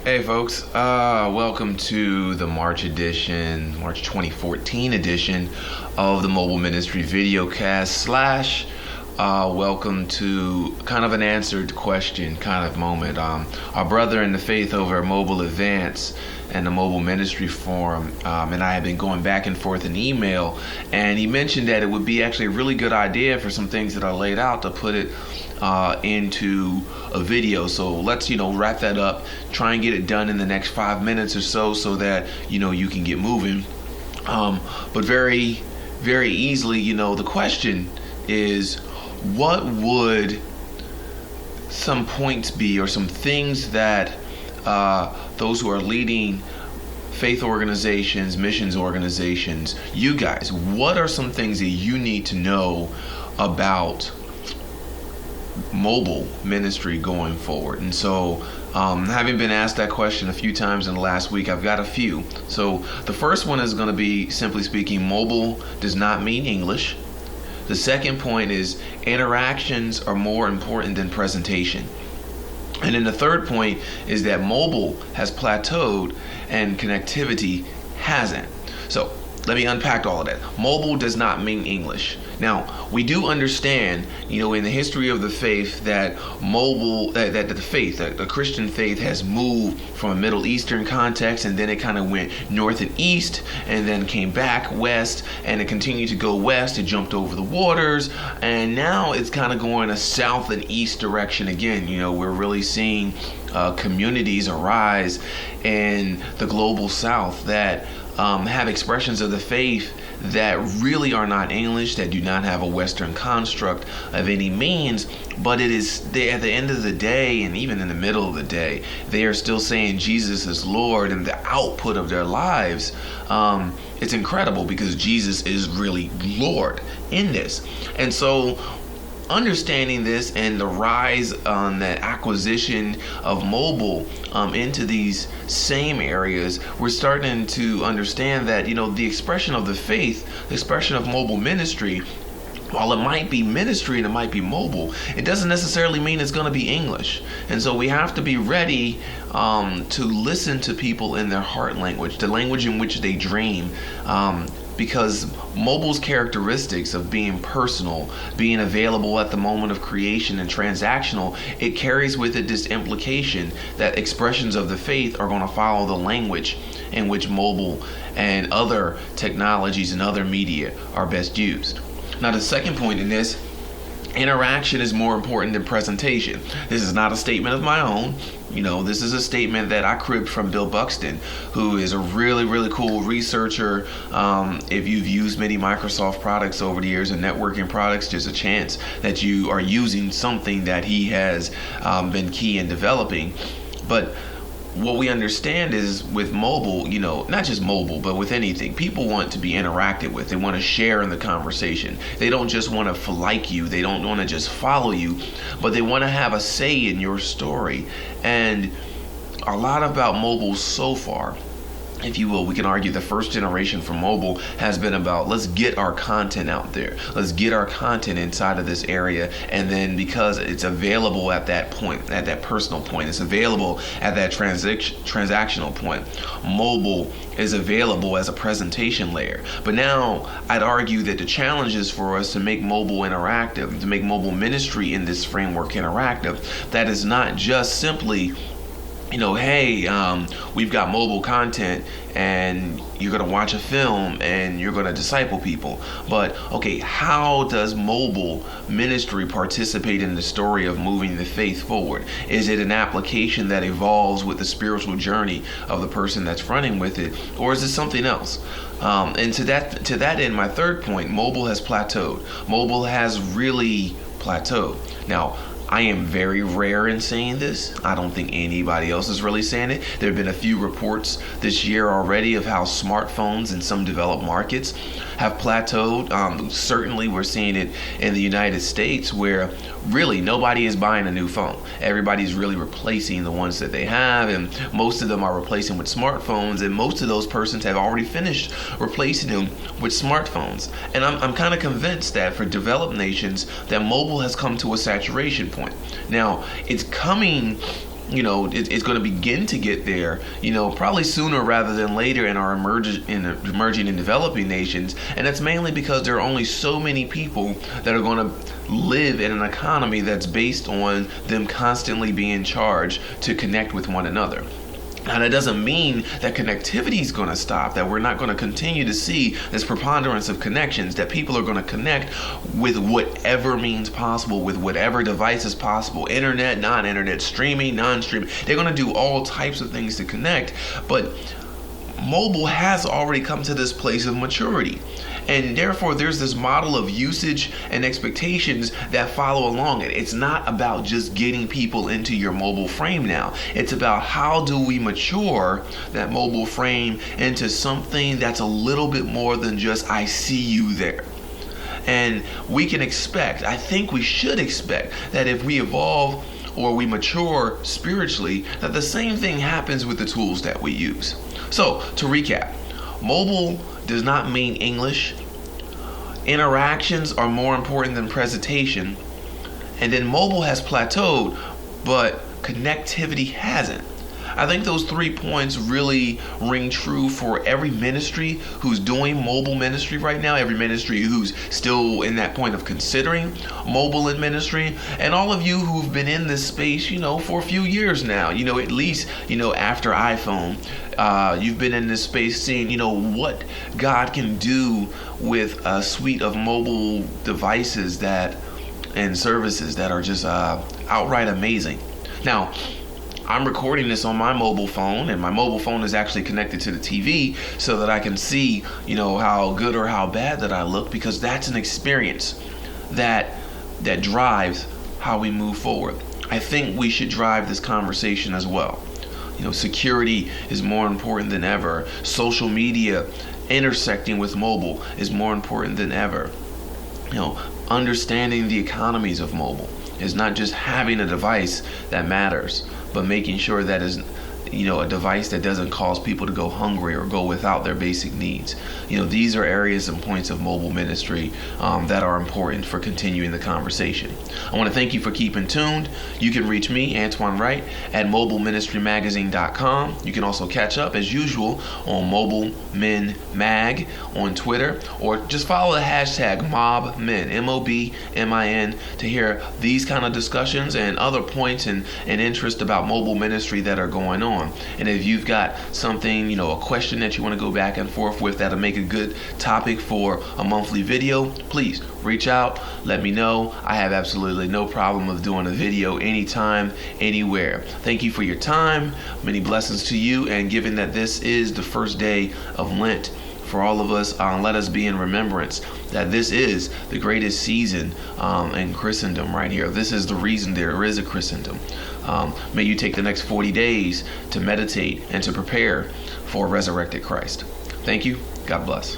Hey folks, welcome to the March 2014 edition of the Mobile Ministry Videocast slash welcome to kind of an answered question kind of moment. Our brother in the faith over at Mobile Advance and the Mobile Ministry Forum and I have been going back and forth in email, and he mentioned that it would be actually a really good idea for some things that I laid out to put it into a video. So let's wrap that up, try and get it done in the next 5 minutes or so that you can get moving. But very easily, the question is, what would some points be, or some things that those who are leading faith organizations, missions organizations, you guys, what are some things that you need to know about mobile ministry going forward? And so having been asked that question a few times in the last week, I've got a few. So the first one is going to be, simply speaking, mobile does not mean English. The second point is interactions are more important than presentation. And then the third point is that mobile has plateaued and connectivity hasn't. So let me unpack all of that. Mobile does not mean English. Now, we do understand, in the history of the faith, that the Christian faith has moved from a Middle Eastern context, and then it kind of went north and east, and then came back west, and it continued to go west. It jumped over the waters, and now it's kind of going a south and east direction again. We're really seeing communities arise in the global south that have expressions of the faith that really are not English, that do not have a Western construct of any means, but it is at the end of the day, and even in the middle of the day, they are still saying Jesus is Lord, and the output of their lives, it's incredible, because Jesus is really Lord in this. And so understanding this and the rise on the acquisition of mobile into these same areas, we're starting to understand that the expression of the faith, the expression of mobile ministry, while it might be ministry and it might be mobile, it doesn't necessarily mean it's going to be English. And so we have to be ready to listen to people in their heart language, the language in which they dream, because mobile's characteristics of being personal, being available at the moment of creation, and transactional, it carries with it this implication that expressions of the faith are going to follow the language in which mobile and other technologies and other media are best used. Now, the second point in this, interaction is more important than presentation. This is not a statement of my own. This is a statement that I cribbed from Bill Buxton, who is a really cool researcher. If you've used many Microsoft products over the years and networking products, there's a chance that you are using something that he has been key in developing. But what we understand is, with mobile, not just mobile, but with anything, people want to be interacted with. They want to share in the conversation. They don't just want to like you. They don't want to just follow you, but they want to have a say in your story. And a lot about mobile so far, if you will, we can argue the first generation for mobile has been about, let's get our content out there. Let's get our content inside of this area. And then, because it's available at that point, at that personal point, it's available at that transactional point, mobile is available as a presentation layer. But now I'd argue that the challenge is for us to make mobile interactive, to make mobile ministry in this framework interactive. That is not just simply, hey, we've got mobile content and you're going to watch a film and you're going to disciple people. But, okay, how does mobile ministry participate in the story of moving the faith forward? Is it an application that evolves with the spiritual journey of the person that's running with it? Or is it something else? And to that end, my third point, mobile has plateaued. Mobile has really plateaued. Now, I am very rare in saying this. I don't think anybody else is really saying it. There have been a few reports this year already of how smartphones in some developed markets have plateaued. Certainly we're seeing it in the United States, where really nobody is buying a new phone. Everybody's really replacing the ones that they have, and most of them are replacing with smartphones, and most of those persons have already finished replacing them with smartphones. And I'm kind of convinced that for developed nations, that mobile has come to a saturation point. Now, it's coming it's going to begin to get there, probably sooner rather than later in our emerging and developing nations. And that's mainly because there are only so many people that are going to live in an economy that's based on them constantly being charged to connect with one another. Now, that doesn't mean that connectivity is going to stop, that we're not going to continue to see this preponderance of connections, that people are going to connect with whatever means possible, with whatever device is possible, internet, non-internet, streaming, non-streaming. They're going to do all types of things to connect, but mobile has already come to this place of maturity. And therefore, there's this model of usage and expectations that follow along it. It's not about just getting people into your mobile frame now. It's about how do we mature that mobile frame into something that's a little bit more than just, I see you there. And we can expect, I think we should expect, that if we evolve or we mature spiritually, that the same thing happens with the tools that we use. So, to recap, mobile does not mean English. Interactions are more important than presentation. And then mobile has plateaued, but connectivity hasn't. I think those 3 points really ring true for every ministry who's doing mobile ministry right now, every ministry who's still in that point of considering mobile in ministry, and all of you who've been in this space, for a few years now, at least, after iPhone. You've been in this space seeing, what God can do with a suite of mobile devices and services that are just outright amazing. Now, I'm recording this on my mobile phone, and my mobile phone is actually connected to the TV so that I can see, how good or how bad that I look, because that's an experience that drives how we move forward. I think we should drive this conversation as well. Security is more important than ever. Social media intersecting with mobile is more important than ever. Understanding the economies of mobile is not just having a device that matters, but making sure that is a device that doesn't cause people to go hungry or go without their basic needs. These are areas and points of mobile ministry that are important for continuing the conversation. I want to thank you for keeping tuned. You can reach me, Antoine Wright, at mobileministrymagazine.com. You can also catch up as usual on Mobile Men Mag on Twitter, or just follow the hashtag MobMin, MOBMIN, to hear these kind of discussions and other points and interest about mobile ministry that are going on. And if you've got something, a question that you want to go back and forth with that'll make a good topic for a monthly video, please reach out, let me know. I have absolutely no problem of doing a video anytime, anywhere. Thank you for your time. Many blessings to you. And given that this is the first day of Lent for all of us, let us be in remembrance that this is the greatest season in Christendom right here. This is the reason there is a Christendom. May you take the next 40 days to meditate and to prepare for a resurrected Christ. Thank you. God bless.